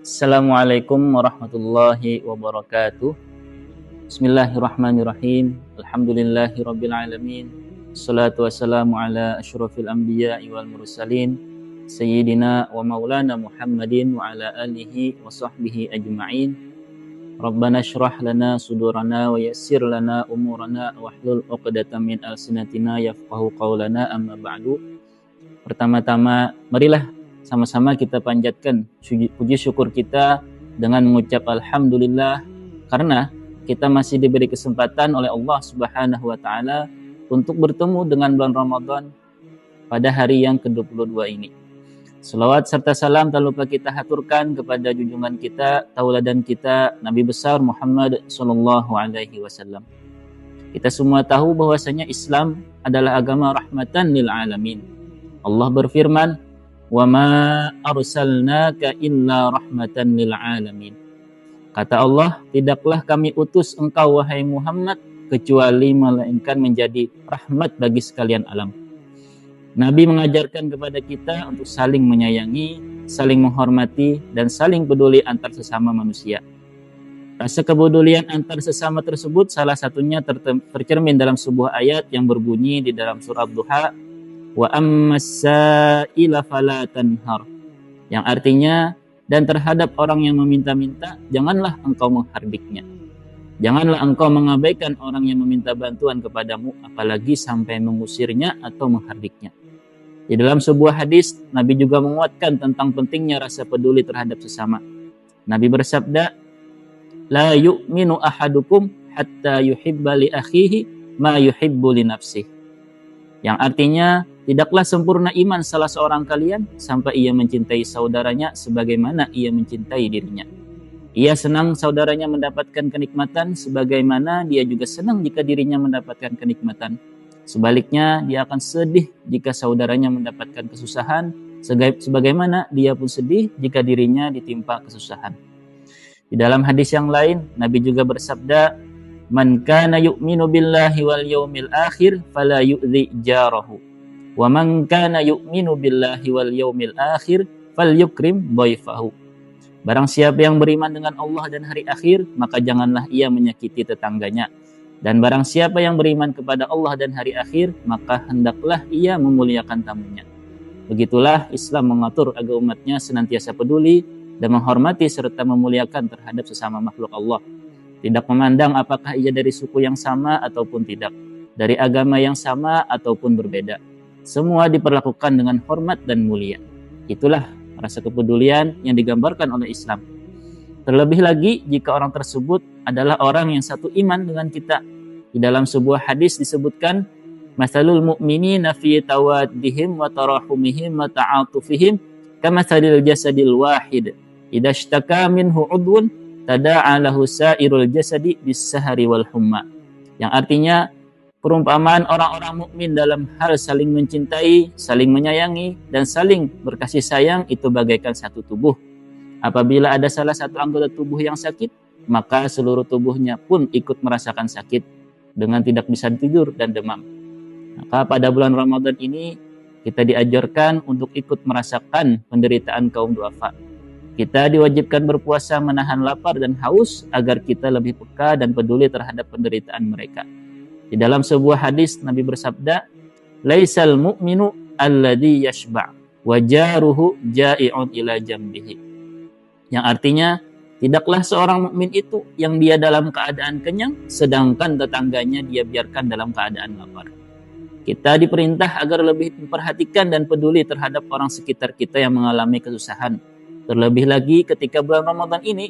Assalamualaikum warahmatullahi wabarakatuh. Bismillahirrahmanirrahim. Alhamdulillahirabbil alamin. Wassalatu wassalamu ala asyrafil anbiya'i wal mursalin sayyidina wa maulana Muhammadin wa ala alihi wa sahbihi ajma'in. Rabbana syrah lana sudurana wa yassir lana umurana wahlul 'uqdatam min alsinatina yafqahu qawlana, amma ba'du. Pertama-tama marilah sama-sama kita panjatkan puji syukur kita dengan mengucap alhamdulillah, karena kita masih diberi kesempatan oleh Allah Subhanahu wa taala untuk bertemu dengan bulan Ramadan pada hari yang ke-22 ini. Selawat serta salam tak lupa kita haturkan kepada junjungan kita, tauladan kita, Nabi besar Muhammad sallallahu alaihi wasallam. Kita semua tahu bahwasanya Islam adalah agama rahmatan lil alamin. Allah berfirman, "Wa ma arsalnaka illa rahmatan lil alamin." Kata Allah, tidaklah kami utus engkau wahai Muhammad kecuali melainkan menjadi rahmat bagi sekalian alam. Nabi mengajarkan kepada kita untuk saling menyayangi, saling menghormati, dan saling peduli antar sesama manusia. Rasa kepedulian antar sesama tersebut salah satunya tercermin dalam sebuah ayat yang berbunyi di dalam surat Duha, wa ammas sa'ila fala tanhar, yang artinya, dan terhadap orang yang meminta-minta janganlah engkau menghardiknya. Janganlah engkau mengabaikan orang yang meminta bantuan kepadamu, apalagi sampai mengusirnya atau menghardiknya. Di dalam sebuah hadis, Nabi juga menguatkan tentang pentingnya rasa peduli terhadap sesama. Nabi bersabda, la yu'minu ahadukum hatta yuhibba li akhihi ma yuhibbu li nafsihi, yang artinya, tidaklah sempurna iman salah seorang kalian sampai ia mencintai saudaranya sebagaimana ia mencintai dirinya. Ia senang saudaranya mendapatkan kenikmatan sebagaimana dia juga senang jika dirinya mendapatkan kenikmatan. Sebaliknya, dia akan sedih jika saudaranya mendapatkan kesusahan sebagaimana dia pun sedih jika dirinya ditimpa kesusahan. Di dalam hadis yang lain, Nabi juga bersabda, man kana yu'minu billahi wal yawmil akhir fala yu'dhi jarahu. Wa man kana yu'minu billahi wal yawmil akhir falyukrim dhaifahu. Barang siapa yang beriman dengan Allah dan hari akhir, maka janganlah ia menyakiti tetangganya. Dan barang siapa yang beriman kepada Allah dan hari akhir, maka hendaklah ia memuliakan tamunya. Begitulah Islam mengatur agar umatnya senantiasa peduli dan menghormati serta memuliakan terhadap sesama makhluk Allah. Tidak memandang apakah ia dari suku yang sama ataupun tidak, dari agama yang sama ataupun berbeda. Semua diperlakukan dengan hormat dan mulia. Itulah rasa kepedulian yang digambarkan oleh Islam. Terlebih lagi jika orang tersebut adalah orang yang satu iman dengan kita. Di dalam sebuah hadis disebutkan, masalul mu'minina fi tawaddihim wa tarahumihim wa ta'atufihim kamatsalil jasadil wahid idza ishtaka minhu 'udwun tada'a lahu sa'irul jasadi bis-sahari wal humma. Yang artinya, perumpamaan orang-orang mukmin dalam hal saling mencintai, saling menyayangi, dan saling berkasih sayang itu bagaikan satu tubuh. Apabila ada salah satu anggota tubuh yang sakit, maka seluruh tubuhnya pun ikut merasakan sakit dengan tidak bisa tidur dan demam. Maka pada bulan Ramadan ini kita diajarkan untuk ikut merasakan penderitaan kaum duafa. Kita diwajibkan berpuasa menahan lapar dan haus agar kita lebih peka dan peduli terhadap penderitaan mereka. Di dalam sebuah hadis Nabi bersabda, laisal mu'minu alladhi yashba' wa jaruhu ja'i'un ila jambihi. Yang artinya, tidaklah seorang mukmin itu yang dia dalam keadaan kenyang, sedangkan tetangganya dia biarkan dalam keadaan lapar. Kita diperintah agar lebih memperhatikan dan peduli terhadap orang sekitar kita yang mengalami kesusahan. Terlebih lagi ketika bulan Ramadan ini,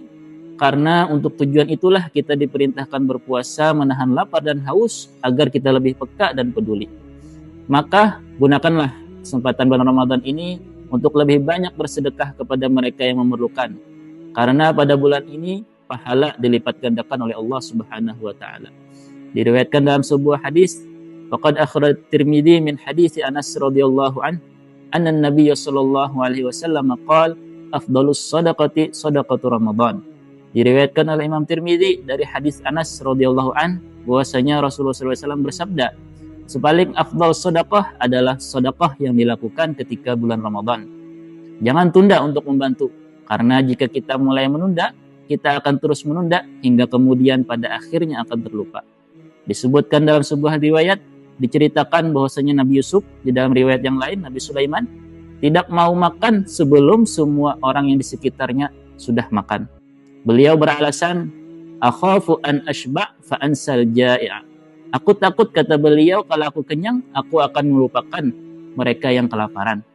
karena untuk tujuan itulah kita diperintahkan berpuasa, menahan lapar dan haus agar kita lebih peka dan peduli. Maka gunakanlah kesempatan bulan Ramadan ini untuk lebih banyak bersedekah kepada mereka yang memerlukan. Karena pada bulan ini pahala dilipat gandakan oleh Allah Subhanahu wa taala. Diriwayatkan dalam sebuah hadis, faqad akhraj Tirmidzi min hadits Anas radhiyallahu anhu, anna an-nabiy sallallahu alaihi wasallam qala afdalus sadaqati sadaqatu Ramadan. Diriwayatkan oleh Imam Tirmidzi dari hadis Anas radhiyallahu an bahwasanya Rasulullah SAW bersabda, sepaling afdal sedekah adalah sedekah yang dilakukan ketika bulan Ramadan. Jangan tunda untuk membantu, Karena jika kita mulai menunda, kita akan terus menunda hingga kemudian pada akhirnya akan terlupa. Disebutkan dalam sebuah riwayat, diceritakan bahwasanya Nabi Yusuf, di dalam riwayat yang lain Nabi Sulaiman tidak mau makan sebelum semua orang yang di sekitarnya sudah makan. Beliau beralasan, akhafu an ashba' fa ansal ja'i'a. Aku takut, kata beliau, kalau aku kenyang, aku akan melupakan mereka yang kelaparan.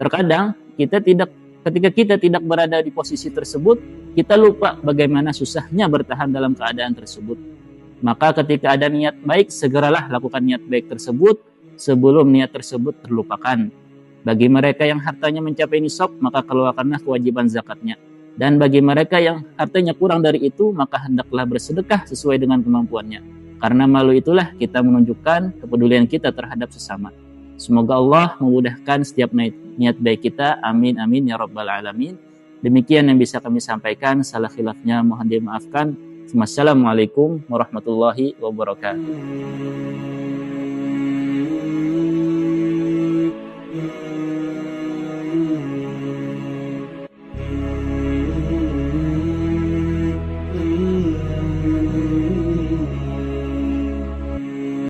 Terkadang ketika kita tidak berada di posisi tersebut, kita lupa bagaimana susahnya bertahan dalam keadaan tersebut. Maka ketika ada niat baik, segeralah lakukan niat baik tersebut sebelum niat tersebut terlupakan. Bagi mereka yang hartanya mencapai nisab, maka keluarkanlah kewajiban zakatnya. Dan bagi mereka yang hartanya kurang dari itu, maka hendaklah bersedekah sesuai dengan kemampuannya. Karena malu itulah kita menunjukkan kepedulian kita terhadap sesama. Semoga Allah memudahkan setiap niat baik kita. Amin, amin, ya rabbal alamin. Demikian yang bisa kami sampaikan. Salah khilafnya mohon dimaafkan. Wassalamualaikum warahmatullahi wabarakatuh.